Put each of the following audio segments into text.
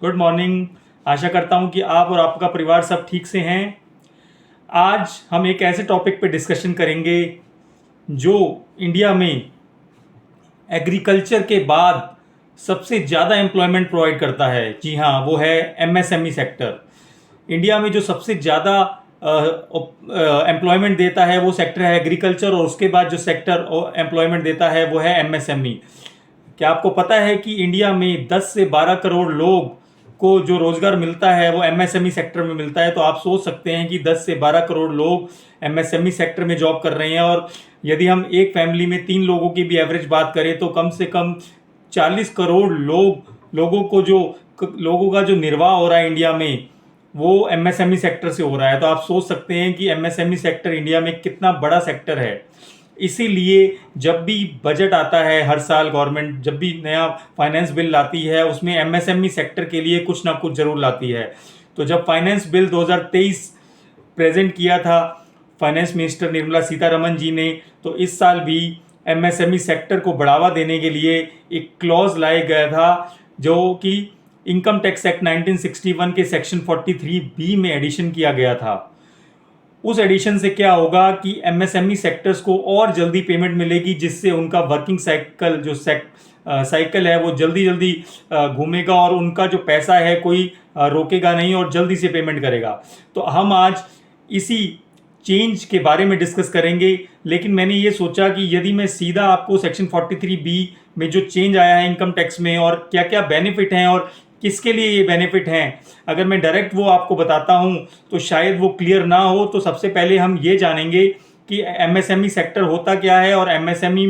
Good morning. आशा करता हूँ कि आप और आपका परिवार सब ठीक से हैं। आज हम एक ऐसे टॉपिक पे डिस्कशन करेंगे जो इंडिया में एग्रीकल्चर के बाद सबसे ज़्यादा एम्प्लॉयमेंट प्रोवाइड करता है। जी हाँ, वो है एमएसएमई सेक्टर। इंडिया में जो सबसे ज़्यादा एम्प्लॉयमेंट देता है वो सेक्टर है एग्रीकल्चर, और उसके बाद जो सेक्टर एम्प्लॉयमेंट देता है वो है एमएसएमई। क्या आपको पता है कि इंडिया में 10 से 12 करोड़ लोग को जो रोजगार मिलता है वो एमएसएमई सेक्टर में मिलता है? तो आप सोच सकते हैं कि 10 से 12 करोड़ लोग एमएसएमई सेक्टर में जॉब कर रहे हैं। और यदि हम एक फैमिली में 3 लोगों की भी एवरेज बात करें तो कम से कम 40 करोड़ लोगों का जो निर्वाह हो रहा है इंडिया में वो एमएसएमई सेक्टर से हो रहा है। तो आप सोच सकते हैं कि एमएसएमई सेक्टर इंडिया में कितना बड़ा सेक्टर है। इसीलिए जब भी बजट आता है, हर साल गवर्नमेंट जब भी नया फाइनेंस बिल लाती है उसमें एमएसएमई सेक्टर के लिए कुछ ना कुछ जरूर लाती है। तो जब फाइनेंस बिल 2023 प्रेजेंट किया था फाइनेंस मिनिस्टर निर्मला सीतारमन जी ने, तो इस साल भी एमएसएमई सेक्टर को बढ़ावा देने के लिए एक क्लॉज लाया गया था जो कि इनकम टैक्स एक्ट 1961 के सेक्शन 43B में एडिशन किया गया था। उस एडिशन से क्या होगा कि एमएसएमई सेक्टर्स को और जल्दी पेमेंट मिलेगी, जिससे उनका वर्किंग साइकिल है वो जल्दी जल्दी घूमेगा और उनका जो पैसा है कोई रोकेगा नहीं और जल्दी से पेमेंट करेगा। तो हम आज इसी चेंज के बारे में डिस्कस करेंगे। लेकिन मैंने ये सोचा कि यदि मैं सीधा आपको सेक्शन 43B में जो चेंज आया है इनकम टैक्स में और क्या क्या बेनिफिट हैं और किसके लिए ये बेनिफिट हैं, अगर मैं डायरेक्ट वो आपको बताता हूँ तो शायद वो क्लियर ना हो। तो सबसे पहले हम ये जानेंगे कि एमएसएमई सेक्टर होता क्या है और एमएसएमई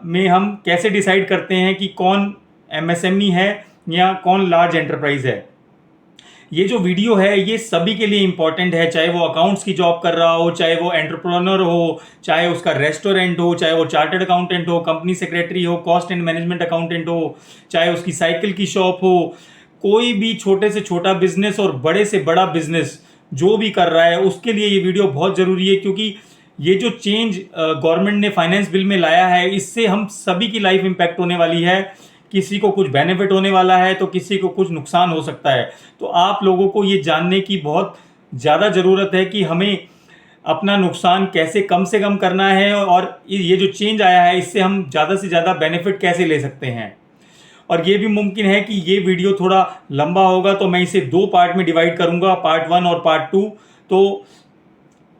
में हम कैसे डिसाइड करते हैं कि कौन एमएसएमई है या कौन लार्ज एंटरप्राइज है। ये जो वीडियो है ये सभी के लिए इंपॉर्टेंट है, चाहे वो अकाउंट्स की जॉब कर रहा हो, चाहे वो एंटरप्रेन्योर हो, चाहे उसका रेस्टोरेंट हो, चाहे वो चार्टर्ड अकाउंटेंट हो, कंपनी सेक्रेटरी हो, कॉस्ट एंड मैनेजमेंट अकाउंटेंट हो, चाहे उसकी साइकिल की शॉप हो। कोई भी छोटे से छोटा बिजनेस और बड़े से बड़ा बिजनेस जो भी कर रहा है उसके लिए ये वीडियो बहुत ज़रूरी है, क्योंकि ये जो चेंज गवर्नमेंट ने फाइनेंस बिल में लाया है इससे हम सभी की लाइफ इम्पैक्ट होने वाली है। किसी को कुछ बेनिफिट होने वाला है तो किसी को कुछ नुकसान हो सकता है। तो आप लोगों को ये जानने की बहुत ज़्यादा ज़रूरत है कि हमें अपना नुकसान कैसे कम से कम करना है और ये जो चेंज आया है इससे हम ज़्यादा से ज़्यादा बेनिफिट कैसे ले सकते हैं। और ये भी मुमकिन है कि ये वीडियो थोड़ा लंबा होगा तो मैं इसे 2 पार्ट में डिवाइड करूँगा, पार्ट 1 और पार्ट 2। तो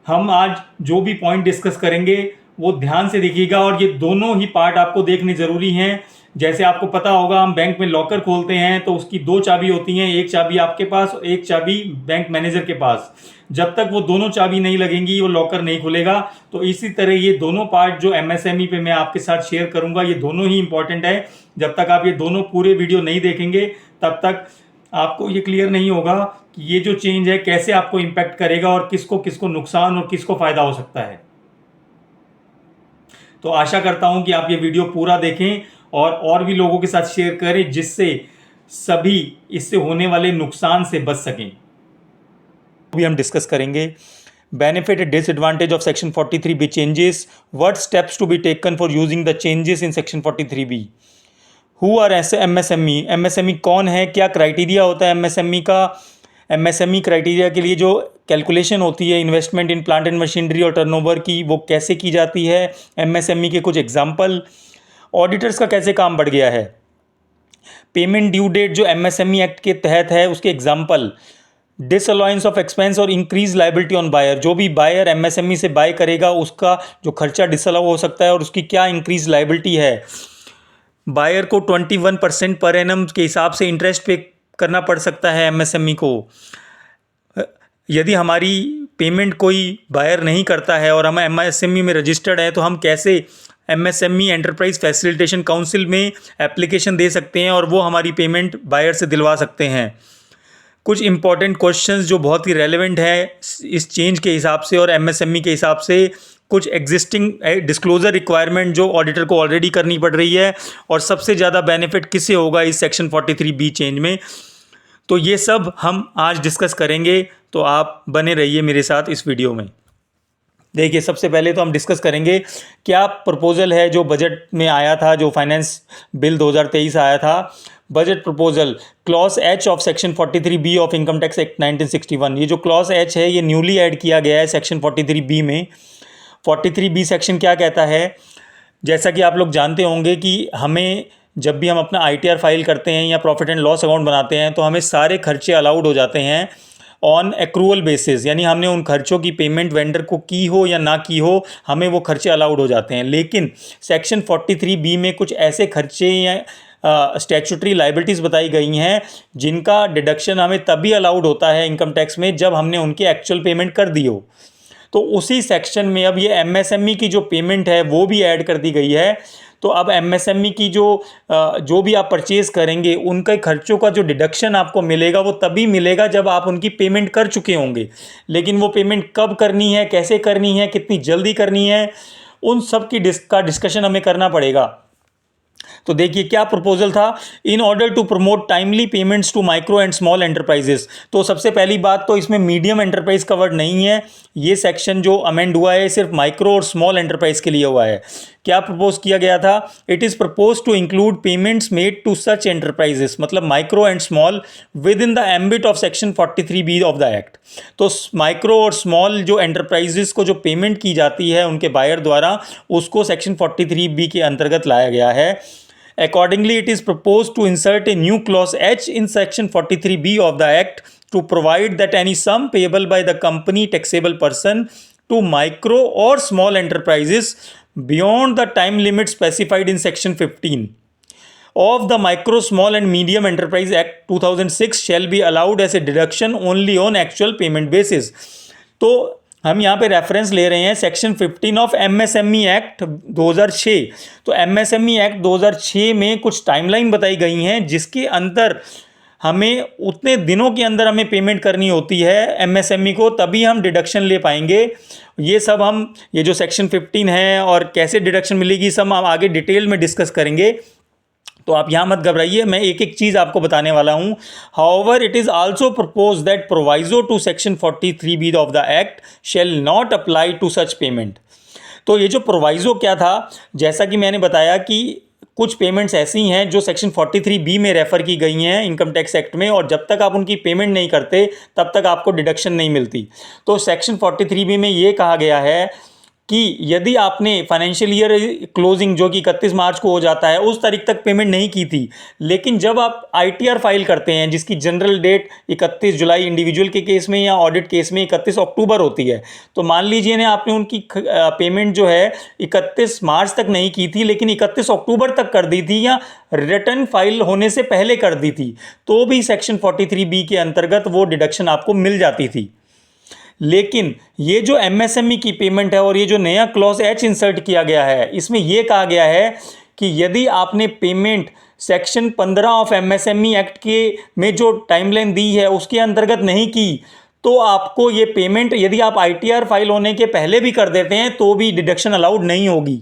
हम आज जो भी पॉइंट डिस्कस करेंगे वो ध्यान से देखिएगा और ये दोनों ही पार्ट आपको देखने ज़रूरी हैं। जैसे आपको पता होगा हम बैंक में लॉकर खोलते हैं तो उसकी 2 चाबी होती हैं, एक चाबी आपके पास और एक चाबी बैंक मैनेजर के पास। जब तक वो दोनों चाबी नहीं लगेंगी वो लॉकर नहीं खुलेगा। तो इसी तरह ये दोनों पार्ट जो एमएसएमई पे मैं आपके साथ शेयर करूंगा ये दोनों ही इंपॉर्टेंट है। जब तक आप ये दोनों पूरे वीडियो नहीं देखेंगे तब तक आपको ये क्लियर नहीं होगा कि ये जो चेंज है कैसे आपको इम्पैक्ट करेगा और किसको किसको नुकसान और किसको फायदा हो सकता है। तो आशा करता हूं कि आप ये वीडियो पूरा देखें और भी लोगों के साथ शेयर करें जिससे सभी इससे होने वाले नुकसान से बच सकें। भी हम डिस्कस करेंगे benefit and disadvantage of section 43B changes, what steps to be taken for using the changes in section 43B, who are MSME, MSME कौन है, क्या क्राइटेरिया होता है एमएसएमई का, एमएसएमई क्राइटेरिया के लिए जो कैलकुलेशन होती है investment in plant and machinery और टर्नओवर की वो कैसे की जाती है, एमएसएमई के कुछ एग्जांपल, ऑडिटर्स का कैसे काम बढ़ गया है, पेमेंट ड्यू डेट जो एमएसएमई एक्ट के तहत है उसके एग्जांपल, डिसअलाउंस ऑफ एक्सपेंस और इंक्रीज लायबिलिटी ऑन बायर, जो भी बायर एमएसएमई से बाय करेगा उसका जो खर्चा डिसअलाउ हो सकता है और उसकी क्या इंक्रीज लायबिलिटी है, बायर को 21% पर एनम के हिसाब से इंटरेस्ट पे करना पड़ सकता है एमएसएमई को। यदि हमारी पेमेंट कोई बायर नहीं करता है और हम एमएसएमई में रजिस्टर्ड है तो हम कैसे एमएसएमई एंटरप्राइज फैसिलिटेशन काउंसिल में एप्लीकेशन दे सकते हैं और वो हमारी पेमेंट बायर से दिलवा सकते हैं। कुछ इंपॉर्टेंट क्वेश्चंस जो बहुत ही रेलेवेंट है इस चेंज के हिसाब से और एमएसएमई के हिसाब से, कुछ एग्जिस्टिंग डिस्क्लोजर रिक्वायरमेंट जो ऑडिटर को ऑलरेडी करनी पड़ रही है और सबसे ज़्यादा बेनिफिट किससे होगा इस सेक्शन 43B चेंज में। तो ये सब हम आज डिस्कस करेंगे, तो आप बने रहिए मेरे साथ इस वीडियो में। देखिए सबसे पहले तो हम डिस्कस करेंगे क्या प्रपोजल है जो बजट में आया था, जो फाइनेंस बिल 2023 आया था budget proposal clause H of section 43B of income tax act 1961। ये जो क्लॉज एच है ये न्यूली ऐड किया गया है सेक्शन 43B में। 43B सेक्शन क्या कहता है, जैसा कि आप लोग जानते होंगे कि हमें जब भी हम अपना ITR फाइल करते हैं या प्रॉफिट एंड लॉस अकाउंट बनाते हैं तो हमें सारे खर्चे अलाउड हो जाते हैं ऑन एक्रूअल बेसिस, यानी हमने उन खर्चों की पेमेंट वेंडर को की हो या ना की हो, हमें वो खर्चे अलाउड हो जाते हैं। लेकिन सेक्शन 43B में कुछ ऐसे खर्चे या स्टैट्यूटरी लाइबिलिटीज़ बताई गई हैं जिनका डिडक्शन हमें तभी अलाउड होता है इनकम टैक्स में जब हमने उनकी एक्चुअल पेमेंट कर दी हो। तो उसी सेक्शन में अब ये MSME की जो पेमेंट है वो भी ऐड कर दी गई है। तो अब MSME की जो भी आप परचेज करेंगे उनके खर्चों का जो डिडक्शन आपको मिलेगा वो तभी मिलेगा जब आप उनकी पेमेंट कर चुके होंगे। लेकिन वो पेमेंट कब करनी है, कैसे करनी है, कितनी जल्दी करनी है, उन सब की डिस्कशन हमें करना पड़ेगा। तो देखिए क्या प्रपोजल था, in order to promote timely payments to micro and small enterprises. तो सबसे पहली बात तो इसमें मीडियम एंटरप्राइज कवर्ड नहीं है। ये सेक्शन जो अमेंड हुआ है सिर्फ माइक्रो और स्मॉल एंटरप्राइज के लिए हुआ है। क्या प्रपोज किया गया था, it is propose to include payments made to such enterprises, मतलब micro and small within the ambit of section 43B of the act. तो माइक्रो और स्मॉल जो एंटरप्राइजेस को जो पेमेंट की जाती है उनके बायर द्वारा, उसको सेक्शन 43B के अंतर्गत लाया गया है। Accordingly, it is proposed to insert a new clause H in section 43B of the Act to provide that any sum payable by the company taxable person to micro or small enterprises beyond the time limit specified in section 15 of the Micro, Small and Medium Enterprise Act 2006 shall be allowed as a deduction only on actual payment basis। तो हम यहाँ पे reference ले रहे हैं section 15 of MSME act 2006। तो MSME act 2006 में कुछ टाइमलाइन बताई गई हैं जिसके अंदर हमें उतने दिनों के अंदर हमें पेमेंट करनी होती है MSME को, तभी हम डिडक्शन ले पाएंगे। ये सब ये जो सेक्शन 15 है और कैसे डिडक्शन मिलेगी सब हम आगे डिटेल में डिस्कस करेंगे। तो आप यहाँ मत घबराइए, मैं एक एक चीज़ आपको बताने वाला हूँ। However it is also propose that proviso to section 43B of the act shall not apply to such payment. तो ये जो प्रोवाइजो क्या था, जैसा कि मैंने बताया कि कुछ पेमेंट्स ऐसी हैं जो सेक्शन 43B में रेफ़र की गई हैं इनकम टैक्स एक्ट में, और जब तक आप उनकी पेमेंट नहीं करते तब तक आपको डिडक्शन नहीं मिलती। तो सेक्शन 43B में ये कहा गया है कि यदि आपने फाइनेंशियल ईयर क्लोजिंग जो कि 31 मार्च को हो जाता है उस तारीख तक पेमेंट नहीं की थी, लेकिन जब आप ITR फाइल करते हैं जिसकी जनरल डेट 31 जुलाई इंडिविजुअल के केस में या ऑडिट केस में 31 अक्टूबर होती है, तो मान लीजिए ना आपने उनकी पेमेंट जो है 31 मार्च तक नहीं की थी लेकिन 31 अक्टूबर तक कर दी थी या रिटर्न फाइल होने से पहले कर दी थी, तो भी सेक्शन 43B के अंतर्गत वो डिडक्शन आपको मिल जाती थी। लेकिन ये जो MSME की पेमेंट है और ये जो नया क्लॉज H इंसर्ट किया गया है, इसमें ये कहा गया है कि यदि आपने payment section 15 of MSME act के में जो टाइमलाइन दी है उसके अंतर्गत नहीं की, तो आपको ये पेमेंट यदि आप ITR फाइल होने के पहले भी कर देते हैं तो भी डिडक्शन अलाउड नहीं होगी।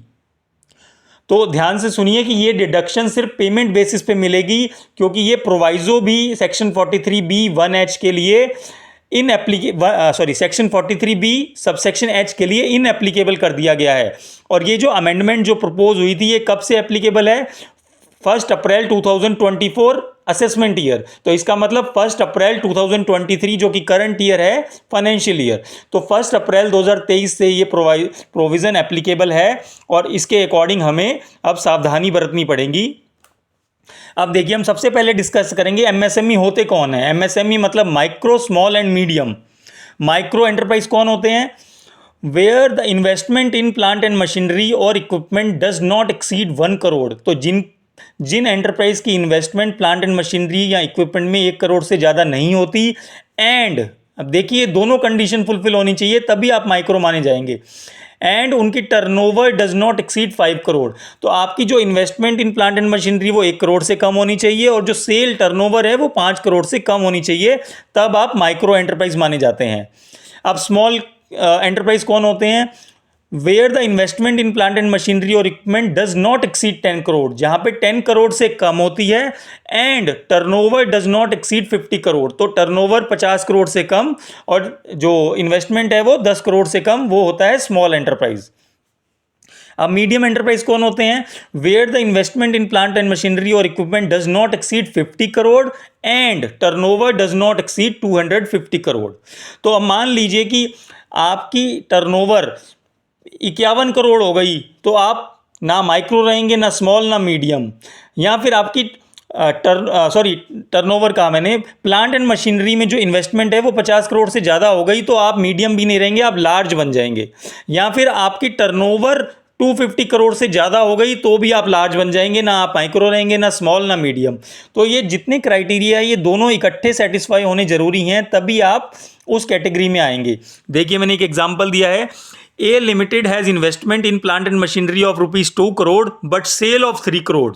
तो ध्यान से सुनिए कि ये डिडक्शन सिर्फ पेमेंट बेसिस पे मिलेगी, क्योंकि ये प्रोवाइजो भी सेक्शन 43B(1)H के लिए सेक्शन 43B सबसेक्शन H के लिए इनएप्लीकेबल कर दिया गया है। और ये जो अमेंडमेंट जो प्रपोज हुई थी ये कब से एप्लीकेबल है, 1 अप्रैल 2024 असेसमेंट ईयर। तो इसका मतलब 1 अप्रैल 2023 जो कि करंट ईयर है फाइनेंशियल ईयर, तो 1 अप्रैल 2023 से ये प्रोविज़न एप्लीकेबल है और इसके अकॉर्डिंग हमें अब सावधानी बरतनी पड़ेगी। अब देखिए हम सबसे पहले डिस्कस करेंगे MSME होते कौन है। MSME मतलब micro, small and medium. Micro enterprise कौन होते हैं, where the investment in plant and machinery और equipment does not exceed 1 crore. तो जिन एंटरप्राइज की इन्वेस्टमेंट प्लांट एंड मशीनरी या इक्विपमेंट में 1 करोड़ से ज़्यादा नहीं होती, एंड अब देखिए दोनों कंडीशन फुलफिल होनी चाहिए तभी आप माइक्रो माने जाएंगे, एंड उनकी turnover does not exceed 5 crore. तो आपकी जो investment in plant and machinery वो 1 करोड़ से कम होनी चाहिए और जो सेल टर्नओवर है वो 5 करोड़ से कम होनी चाहिए, तब आप माइक्रो एंटरप्राइज माने जाते हैं। अब स्मॉल एंटरप्राइज कौन होते हैं, where the investment in plant and machinery और equipment does not exceed 10 crore, जहां पे 10 करोड़ से कम होती है, and turnover does not exceed 50 crore. तो टर्नओवर 50 करोड़ से कम और जो इन्वेस्टमेंट है वो 10 करोड़ से कम, वो होता है स्मॉल एंटरप्राइज। अब मीडियम एंटरप्राइज कौन होते हैं? Where the investment in plant and machinery और equipment does not exceed 50 crore and turnover does not exceed 250 crore. तो अब मान लीजिए कि आपकी टर्नओवर 51 करोड़ हो गई, तो आप ना माइक्रो रहेंगे, ना स्मॉल, ना मीडियम। या फिर आपकी टर्नओवर कहा मैंने, प्लांट एंड मशीनरी में जो इन्वेस्टमेंट है वो 50 करोड़ से ज़्यादा हो गई, तो आप मीडियम भी नहीं रहेंगे, आप लार्ज बन जाएंगे। या फिर आपकी टर्नओवर 250 करोड़ से ज़्यादा हो गई तो भी आप लार्ज बन जाएंगे, ना आप माइक्रो रहेंगे, ना स्मॉल, ना मीडियम। तो ये जितने क्राइटेरिया है ये दोनों इकट्ठे सेटिस्फाई होने जरूरी हैं, तभी आप उस कैटेगरी में आएंगे। देखिए मैंने एक एग्जाम्पल दिया है, a limited has investment in plant and machinery of ₹2 crore but sale of 3 crore.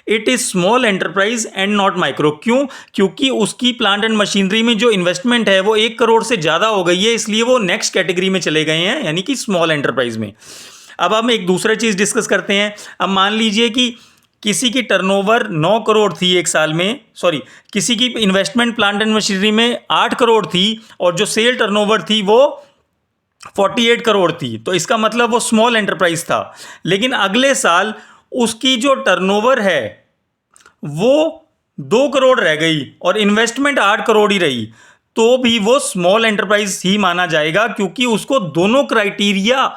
It is small enterprise and not micro. क्यों? क्योंकि उसकी प्लांट एंड मशीनरी में जो इन्वेस्टमेंट है वो 1 करोड़ से ज़्यादा हो गई है, इसलिए वो नेक्स्ट कैटेगरी में चले गए हैं, यानी कि स्मॉल एंटरप्राइज में। अब हम एक दूसरा चीज़ डिस्कस करते हैं। अब मान लीजिए कि किसी की टर्नओवर 9 करोड़ थी एक साल में, किसी की इन्वेस्टमेंट प्लांट एंड मशीनरी में 8 करोड़ थी और जो सेल टर्नओवर थी वो 48 करोड़ थी, तो इसका मतलब वो स्मॉल एंटरप्राइज था। लेकिन अगले साल उसकी जो टर्नओवर है वो 2 करोड़ रह गई और इन्वेस्टमेंट 8 करोड़ ही रही, तो भी वो स्मॉल एंटरप्राइज ही माना जाएगा, क्योंकि उसको दोनों क्राइटेरिया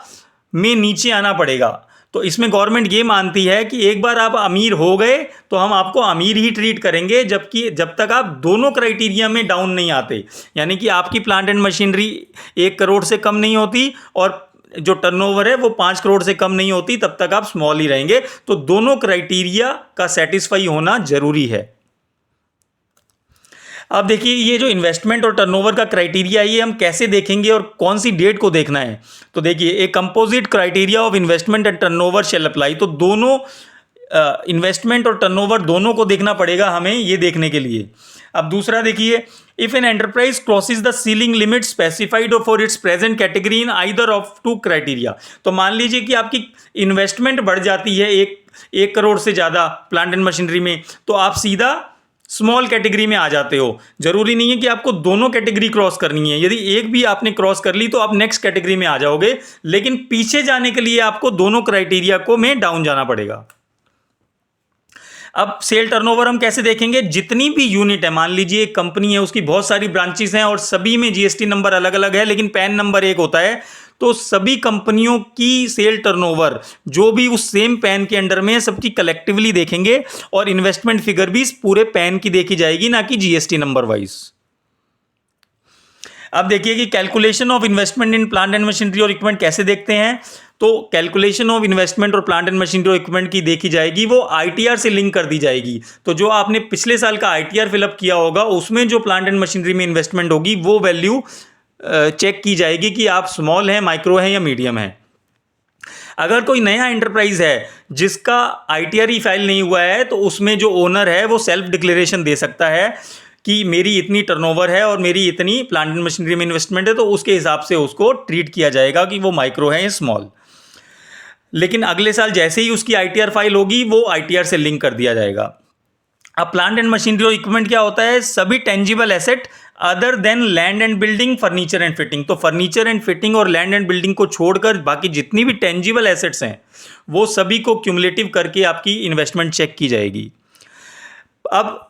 में नीचे आना पड़ेगा। तो इसमें गवर्नमेंट ये मानती है कि एक बार आप अमीर हो गए तो हम आपको अमीर ही ट्रीट करेंगे, जबकि जब तक आप दोनों क्राइटेरिया में डाउन नहीं आते, यानी कि आपकी प्लांट एंड मशीनरी 1 करोड़ से कम नहीं होती और जो टर्नओवर है वो 5 करोड़ से कम नहीं होती, तब तक आप स्मॉल ही रहेंगे। तो दोनों क्राइटेरिया का सेटिस्फाई होना जरूरी है। अब देखिए ये जो इन्वेस्टमेंट और टर्नओवर का क्राइटेरिया ये हम कैसे देखेंगे और कौन सी डेट को देखना है। तो देखिए एक composite criteria of investment and turnover shall apply. तो दोनों इन्वेस्टमेंट और टर्नओवर दोनों को देखना पड़ेगा हमें ये देखने के लिए। अब दूसरा देखिए, if an enterprise crosses the ceiling limit specified for its present category in either of 2 criteria. तो मान लीजिए कि आपकी इन्वेस्टमेंट बढ़ जाती है 1 करोड़ से ज़्यादा प्लांट एंड मशीनरी में, तो आप सीधा स्मॉल कैटेगरी में आ जाते हो। जरूरी नहीं है कि आपको दोनों कैटेगरी क्रॉस करनी है, यदि एक भी आपने क्रॉस कर ली तो आप नेक्स्ट कैटेगरी में आ जाओगे, लेकिन पीछे जाने के लिए आपको दोनों क्राइटेरिया को में डाउन जाना पड़ेगा। अब सेल टर्नओवर हम कैसे देखेंगे? जितनी भी यूनिट है, मान लीजिए एक कंपनी है उसकी बहुत सारी ब्रांचेस हैं और सभी में जीएसटी नंबर अलग अलग है लेकिन पैन नंबर एक होता है, तो सभी कंपनियों की सेल टर्नओवर जो भी उस सेम पैन के अंडर में है सबकी कलेक्टिवली देखेंगे और इन्वेस्टमेंट फिगर भी इस पूरे पैन की देखी जाएगी, ना कि जीएसटी नंबर वाइज। अब देखिए कि calculation of investment in plant and machinery और इक्विपमेंट कैसे देखते हैं। तो कैलकुलेशन ऑफ इन्वेस्टमेंट और प्लांट एंड मशीनरी और इक्विपमेंट की देखी जाएगी, वो आईटीआर से लिंक कर दी जाएगी। तो जो आपने पिछले साल का आईटीआर फिलअप किया होगा उसमें जो प्लांट एंड मशीनरी में इन्वेस्टमेंट होगी वो वैल्यू चेक की जाएगी कि आप स्मॉल हैं, माइक्रो हैं या मीडियम है। अगर कोई नया एंटरप्राइज है जिसका आईटीआर ही फाइल नहीं हुआ है तो उसमें जो ओनर है वो सेल्फ डिक्लेरेशन दे सकता है कि मेरी इतनी टर्नओवर है और मेरी इतनी प्लांट एंड मशीनरी में इन्वेस्टमेंट है, तो उसके हिसाब से उसको ट्रीट किया जाएगा कि वो माइक्रो है या स्मॉल। लेकिन अगले साल जैसे ही उसकी आईटीआर फाइल होगी वो आईटीआर से लिंक कर दिया जाएगा। अब प्लांट एंड मशीनरी और इक्विपमेंट क्या होता है? सभी tangible asset other than land and building, furniture and fitting. तो फर्नीचर एंड फिटिंग और लैंड एंड बिल्डिंग को छोड़कर बाकी जितनी भी टेंजिबल एसेट्स हैं वो सभी को क्यूमुलेटिव करके आपकी इन्वेस्टमेंट चेक की जाएगी। अब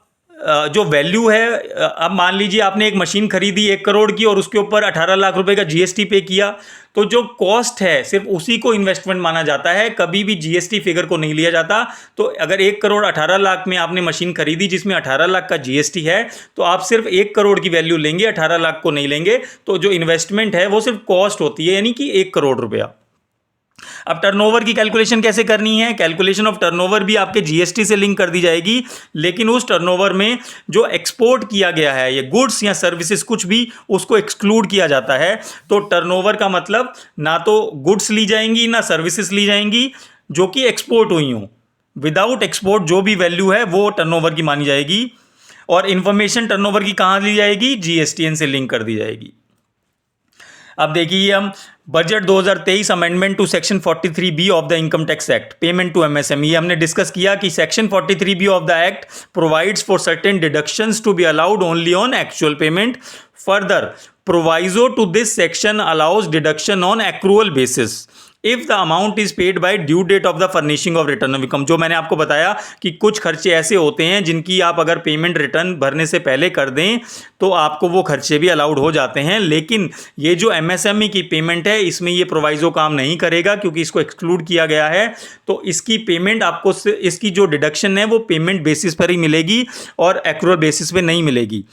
जो वैल्यू है, अब मान लीजिए आपने एक मशीन खरीदी 1 करोड़ की और उसके ऊपर 18 लाख रुपए का जीएसटी पे किया, तो जो कॉस्ट है सिर्फ उसी को इन्वेस्टमेंट माना जाता है, कभी भी जीएसटी फिगर को नहीं लिया जाता। तो अगर 1 करोड़ 18 लाख में आपने मशीन खरीदी जिसमें 18 लाख का जीएसटी है, तो आप सिर्फ 1 करोड़ की वैल्यू लेंगे, 18 लाख को नहीं लेंगे। तो जो इन्वेस्टमेंट है वो सिर्फ कॉस्ट होती है, यानी कि 1 करोड़ रुपया। अब टर्नओवर की कैलकुलेशन कैसे करनी है? कैलकुलेशन ऑफ टर्नओवर भी आपके जीएसटी से लिंक कर दी जाएगी, लेकिन उस टर्नओवर में जो एक्सपोर्ट किया गया है, ये गुड्स या सर्विसेज कुछ भी, उसको एक्सक्लूड किया जाता है। तो टर्नओवर का मतलब ना तो गुड्स ली जाएंगी ना सर्विसेज ली जाएंगी जो कि एक्सपोर्ट हुई हों। विदाउट एक्सपोर्ट जो भी वैल्यू है वो टर्नओवर की मानी जाएगी। और इंफॉर्मेशन टर्नओवर की कहाँ ली जाएगी? जीएसटीएन से लिंक कर दी जाएगी। अब देखिए हम budget 2023 amendment to section 43B of the income tax act, payment to MSME, हमने डिस्कस किया कि section 43B of the act provides for certain deductions to be allowed only on actual payment. Further, proviso to this section allows deduction on accrual basis. If the amount is paid by due date of the furnishing of return of income. जो मैंने आपको बताया कि कुछ खर्चे ऐसे होते हैं जिनकी आप अगर पेमेंट रिटर्न भरने से पहले कर दें तो आपको वो खर्चे भी अलाउड हो जाते हैं, लेकिन ये जो एमएसएमई की पेमेंट है इसमें ये प्रोवाइजो काम नहीं करेगा क्योंकि इसको एक्सक्लूड किया गया है। तो इसकी पेमेंट आपको, इसकी जो डिडक्शन है वो पेमेंट बेसिस पर ही मिलेगी और एक्रूअल बेसिस पे नहीं मिलेगी।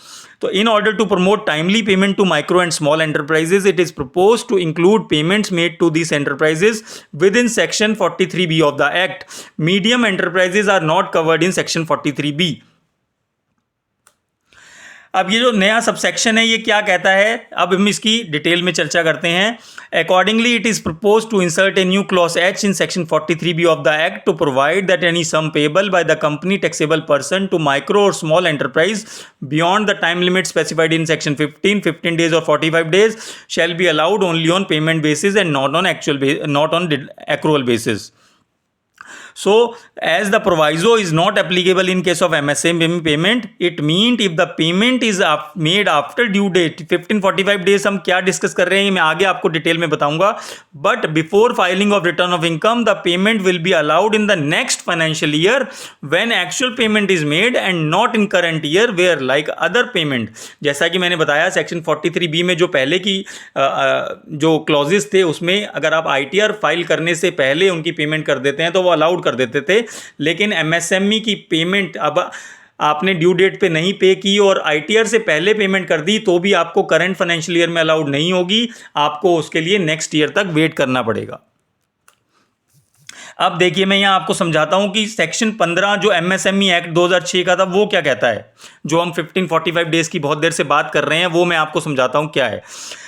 तो in order to promote timely payment to micro and small enterprises, it is proposed to include payments made to these enterprises within section 43B of the act. Medium enterprises are not covered in section 43B. अब ये जो नया subsection है ये क्या कहता है, अब हम इसकी डिटेल में चर्चा करते हैं। Accordingly it is propose to insert a new clause H in section 43B of the act to provide that any sum payable by the company taxable person to micro और small enterprise beyond the time limit specified in section 15 days और 45 days shall be allowed only on payment basis and not on accrual basis. So, as the proviso is not applicable in case of MSME payment, it means if the payment is made after due date 1545 days, हम क्या discuss कर रहे हैं मैं आगे आपको detail में बताऊंगा. But before filing of return of income, the payment will be allowed in the next financial year when actual payment is made and not in current year where like other payment. जैसा कि मैंने बताया section 43B में जो पहले की जो clauses थे उसमें अगर आप ITR फाइल करने से पहले उनकी पेमेंट कर देते हैं तो वो अलाउड कर देते थे, लेकिन एमएसएमई की पेमेंट अब आपने ड्यू डेट पे नहीं पे की और आईटीआर से पहले पेमेंट कर दी तो भी आपको करंट फाइनेंशियल ईयर में अलाउड नहीं होगी, आपको उसके लिए नेक्स्ट ईयर तक वेट करना पड़ेगा. अब देखिए मैं यहाँ आपको समझाता हूँ कि सेक्शन 15 जो एमएसएमई एक्ट 2006 का था वो क्या कहता है. जो हम 1545 डेज की बहुत देर से बात कर रहे हैं वो मैं आपको समझाता हूँ क्या है.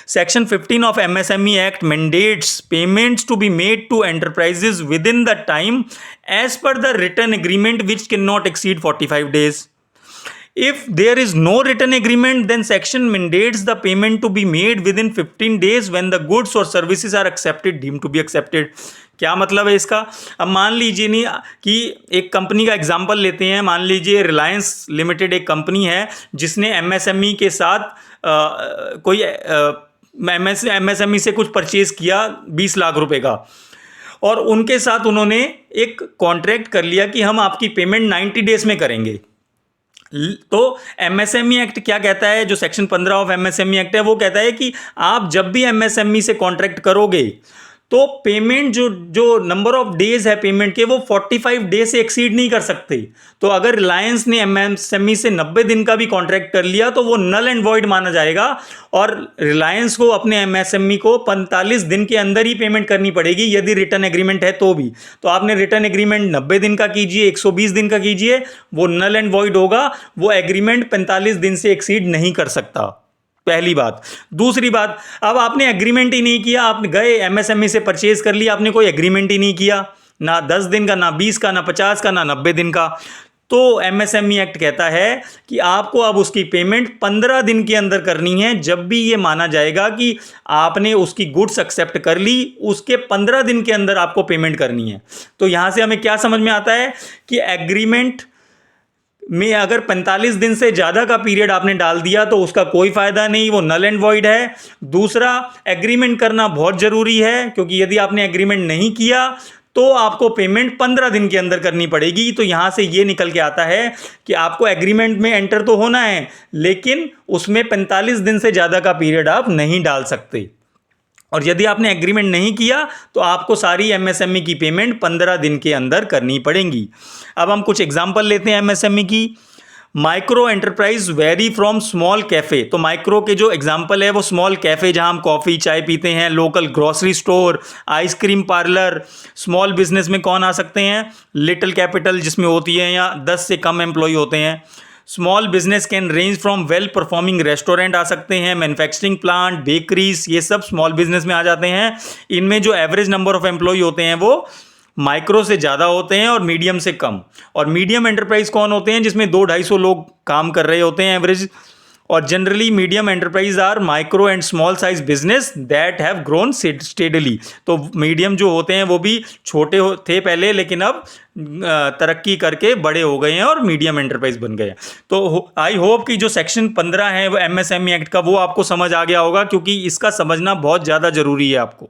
Section 15 of MSME act mandates payments to be made to enterprises within the time as per the written agreement which can not exceed 45 days. If there is no written agreement, then section mandates the payment to be made within 15 days when the goods or services are accepted, deemed to be accepted. क्या मतलब है इसका. अब मान लीजिए नहीं कि एक कंपनी का एग्जांपल लेते हैं. मान लीजिए रिलायंस लिमिटेड एक कंपनी है जिसने एमएसएमई के साथ कोई एमएसएमई से कुछ परचेज किया 20 लाख रुपए का और उनके साथ उन्होंने एक कॉन्ट्रैक्ट कर लिया कि हम आपकी पेमेंट 90 डेज में करेंगे. तो एमएसएमई एक्ट क्या कहता है, जो सेक्शन 15 ऑफ एमएसएमई एक्ट है वो कहता है कि आप जब भी एमएसएमई से कॉन्ट्रैक्ट करोगे तो पेमेंट जो नंबर ऑफ डेज है पेमेंट के वो 45 डेज से एक्सीड नहीं कर सकते. तो अगर रिलायंस ने एमएसएमई से 90 दिन का भी कॉन्ट्रैक्ट कर लिया तो वो नल एंड वॉइड माना जाएगा और रिलायंस को अपने एमएसएमई को 45 दिन के अंदर ही पेमेंट करनी पड़ेगी यदि रिटर्न एग्रीमेंट है तो भी. तो आपने रिटर्न एग्रीमेंट 90 दिन का कीजिए 120 दिन का कीजिए वो नल एंड वॉइड होगा, वो एग्रीमेंट 45 दिन से एक्सीड नहीं कर सकता. पहली बात. दूसरी बात, अब आपने एग्रीमेंट ही नहीं किया, आप गए एमएसएमई से परचेज कर लिया, आपने कोई एग्रीमेंट ही नहीं किया, ना 10 दिन का, ना 20 का, ना 50 का, ना 90 दिन का. तो एमएसएमई एक्ट कहता है कि आपको अब उसकी पेमेंट 15 दिन के अंदर करनी है. जब भी ये माना जाएगा कि आपने उसकी गुड्स एक्सेप्ट कर ली उसके 15 दिन के अंदर आपको पेमेंट करनी है. तो यहां से हमें क्या समझ में आता है कि एग्रीमेंट में अगर 45 दिन से ज़्यादा का पीरियड आपने डाल दिया तो उसका कोई फ़ायदा नहीं, वो नल एंड वॉइड है. दूसरा, एग्रीमेंट करना बहुत ज़रूरी है क्योंकि यदि आपने एग्रीमेंट नहीं किया तो आपको पेमेंट 15 दिन के अंदर करनी पड़ेगी. तो यहाँ से ये निकल के आता है कि आपको एग्रीमेंट में एंटर तो होना है लेकिन उसमें 45 दिन से ज़्यादा का पीरियड आप नहीं डाल सकते. और यदि आपने एग्रीमेंट नहीं किया तो आपको सारी एमएसएमई की पेमेंट 15 दिन के अंदर करनी पड़ेगी. अब हम कुछ एग्जांपल लेते हैं एमएसएमई की. Micro enterprise very from small cafe. तो माइक्रो के जो एग्जांपल है वो स्मॉल कैफ़े जहां हम कॉफ़ी चाय पीते हैं, local grocery store, ice cream parlour. Small business में कौन आ सकते हैं, लिटिल कैपिटल जिसमें होती है या 10 से कम एम्प्लॉय होते हैं. Small business can range from well performing restaurant आ सकते हैं, मैन्युफैक्चरिंग प्लांट, बेकरीज, ये सब स्मॉल बिजनेस में आ जाते हैं. इनमें जो एवरेज नंबर ऑफ एम्प्लॉय होते हैं वो माइक्रो से ज़्यादा होते हैं और मीडियम से कम. और मीडियम एंटरप्राइज कौन होते हैं, जिसमें 200-250 लोग काम कर रहे होते हैं एवरेज. और generally medium enterprise are micro and small size business that have grown steadily. तो मीडियम जो होते हैं वो भी छोटे थे पहले लेकिन अब तरक्की करके बड़े हो गए हैं और मीडियम एंटरप्राइज बन गए हैं. तो आई होप कि जो सेक्शन 15 है वो एमएसएमई एक्ट का वो आपको समझ आ गया होगा क्योंकि इसका समझना बहुत ज़्यादा ज़रूरी है आपको.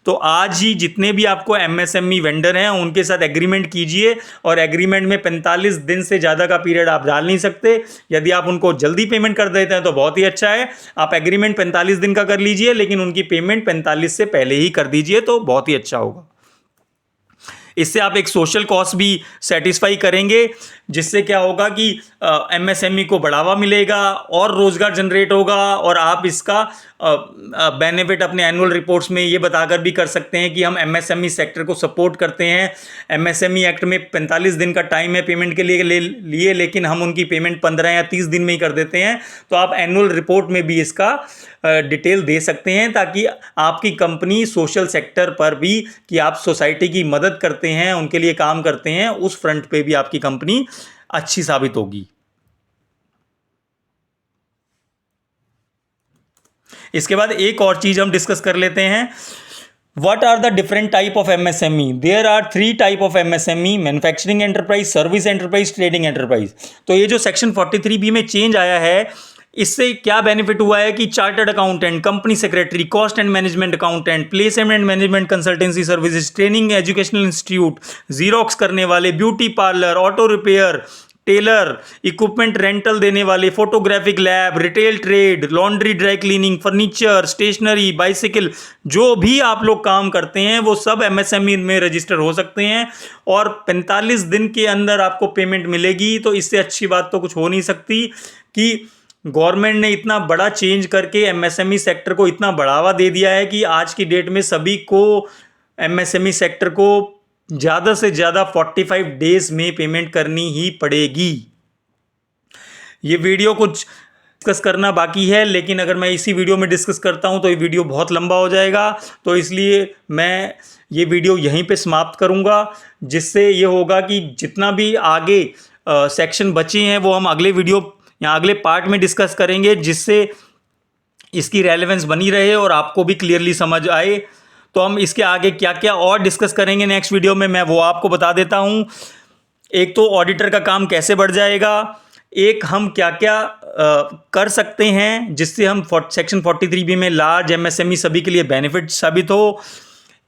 तो आज ही जितने भी आपको एमएसएमई वेंडर हैं उनके साथ एग्रीमेंट कीजिए, और एग्रीमेंट में 45 दिन से ज़्यादा का पीरियड आप डाल नहीं सकते। यदि आप उनको जल्दी पेमेंट कर देते हैं तो बहुत ही अच्छा है, आप एग्रीमेंट 45 दिन का कर लीजिए, लेकिन उनकी पेमेंट 45 से पहले ही कर दीजिए तो बहुत ही अच्छा होगा। इससे आप एक सोशल कॉस्ट भी सेटिस्फाई करेंगे, जिससे क्या होगा कि एमएसएमई को बढ़ावा मिलेगा और रोजगार जनरेट होगा, और आप इसका बेनिफिट अपने एनुअल रिपोर्ट्स में ये बताकर भी कर सकते हैं कि हम एमएसएमई सेक्टर को सपोर्ट करते हैं। एमएसएमई एक्ट में 45 दिन का टाइम है पेमेंट के लिए लेकिन हम उनकी पेमेंट 15 या 30 दिन में ही कर देते हैं। तो आप एनुअल रिपोर्ट में भी इसका डिटेल दे सकते हैं, ताकि आपकी कंपनी सोशल सेक्टर पर भी, कि आप सोसाइटी की मदद करते हैं, उनके लिए काम करते हैं, उस फ्रंट पे भी आपकी कंपनी अच्छी साबित होगी। इसके बाद एक और चीज हम डिस्कस कर लेते हैं, What are the different type of MSME? There are 3 type of MSME: manufacturing enterprise, service enterprise, trading enterprise. तो ये जो सेक्शन 43B में चेंज आया है, इससे क्या बेनिफिट हुआ है कि chartered accountant, company secretary, cost and management accountant, placement and management consultancy services, training educational institute, xerox करने वाले, beauty parlour, auto repair, tailor, equipment rental देने वाले, photographic lab, retail trade, laundry, dry cleaning, furniture, stationery, bicycle, जो भी आप लोग काम करते हैं वो सब एमएसएमई में रजिस्टर हो सकते हैं, और 45 दिन के अंदर आपको पेमेंट मिलेगी। तो इससे अच्छी बात तो कुछ हो नहीं सकती कि गवर्नमेंट ने इतना बड़ा चेंज करके एमएसएमई सेक्टर को इतना बढ़ावा दे दिया है कि आज की डेट में सभी को एमएसएमई सेक्टर को ज़्यादा से ज़्यादा 45 डेज में पेमेंट करनी ही पड़ेगी। ये वीडियो कुछ डिस्कस करना बाकी है, लेकिन अगर मैं इसी वीडियो में डिस्कस करता हूं तो ये वीडियो बहुत लंबा हो जाएगा, तो इसलिए मैं ये वीडियो यहीं पे समाप्त करूंगा, जिससे ये होगा कि जितना भी आगे सेक्शन बचे हैं वो हम अगले वीडियो या अगले पार्ट में डिस्कस करेंगे, जिससे इसकी रेलेवेंस बनी रहे और आपको भी क्लियरली समझ आए। तो हम इसके आगे क्या क्या और डिस्कस करेंगे नेक्स्ट वीडियो में, मैं वो आपको बता देता हूं। एक तो ऑडिटर का काम कैसे बढ़ जाएगा, एक हम क्या क्या कर सकते हैं जिससे हम सेक्शन 43B में लार्ज एमएसएमई सभी के लिए बेनिफिट साबित हो,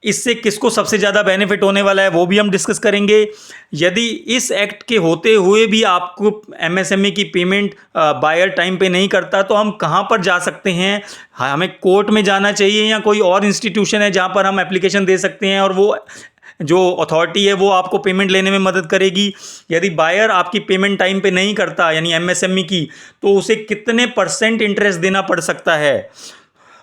इससे किसको सबसे ज़्यादा बेनिफिट होने वाला है वो भी हम डिस्कस करेंगे। यदि इस एक्ट के होते हुए भी आपको एमएसएमई की पेमेंट बायर टाइम पे नहीं करता तो हम कहाँ पर जा सकते हैं, हमें कोर्ट में जाना चाहिए या कोई और इंस्टीट्यूशन है जहाँ पर हम एप्लीकेशन दे सकते हैं और वो जो अथॉरिटी है वो आपको पेमेंट लेने में मदद करेगी। यदि बायर आपकी पेमेंट टाइम पे नहीं करता यानी एमएसएमई की, तो उसे कितने % इंटरेस्ट देना पड़ सकता है,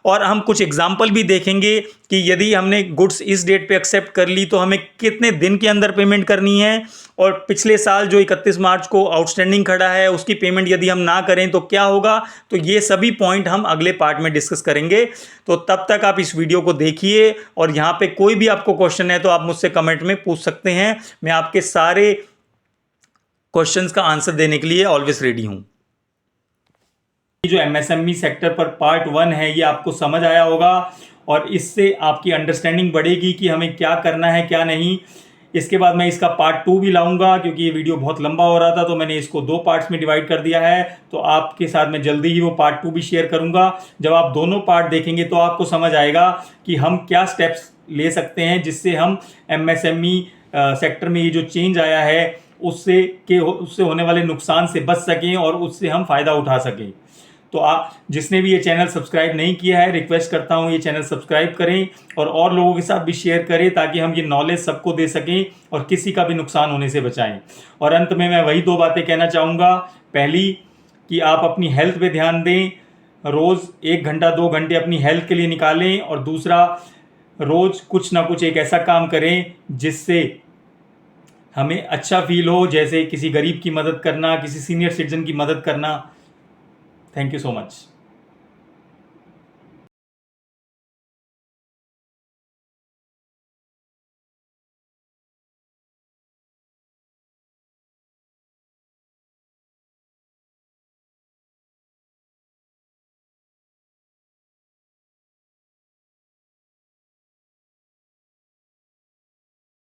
और हम कुछ एग्जाम्पल भी देखेंगे कि यदि हमने गुड्स इस डेट पे एक्सेप्ट कर ली तो हमें कितने दिन के अंदर पेमेंट करनी है, और पिछले साल जो 31 मार्च को आउटस्टैंडिंग खड़ा है उसकी पेमेंट यदि हम ना करें तो क्या होगा। तो ये सभी पॉइंट हम अगले पार्ट में डिस्कस करेंगे। तो तब तक आप इस वीडियो को देखिए, और यहाँ पे कोई भी आपको क्वेश्चन है तो आप मुझसे कमेंट में पूछ सकते हैं, मैं आपके सारे क्वेश्चंस का आंसर देने के लिए ऑलवेज रेडी हूँ। जो एमएसएमई सेक्टर पर पार्ट 1 है ये आपको समझ आया होगा, और इससे आपकी अंडरस्टैंडिंग बढ़ेगी कि हमें क्या करना है क्या नहीं। इसके बाद मैं इसका पार्ट 2 भी लाऊंगा, क्योंकि ये वीडियो बहुत लंबा हो रहा था तो मैंने इसको 2 पार्ट्स में डिवाइड कर दिया है। तो आपके साथ मैं जल्दी ही वो पार्ट 2 भी शेयर करूंगा। जब आप दोनों पार्ट देखेंगे तो आपको समझ आएगा कि हम क्या स्टेप्स ले सकते हैं जिससे हम एमएसएमई सेक्टर में ये जो चेंज आया है उससे होने वाले नुकसान से बच सकें और उससे हम फ़ायदा उठा सकें। तो आप जिसने भी ये चैनल सब्सक्राइब नहीं किया है, रिक्वेस्ट करता हूँ ये चैनल सब्सक्राइब करें और लोगों के साथ भी शेयर करें, ताकि हम ये नॉलेज सबको दे सकें और किसी का भी नुकसान होने से बचाएं। और अंत में मैं वही 2 बातें कहना चाहूँगा। पहली कि आप अपनी हेल्थ पे ध्यान दें, रोज़ 1 घंटा 2 घंटे अपनी हेल्थ के लिए निकालें, और दूसरा रोज़ कुछ ना कुछ एक ऐसा काम करें जिससे हमें अच्छा फील हो, जैसे किसी गरीब की मदद करना, किसी सीनियर सिटीजन की मदद करना। Thank you so much.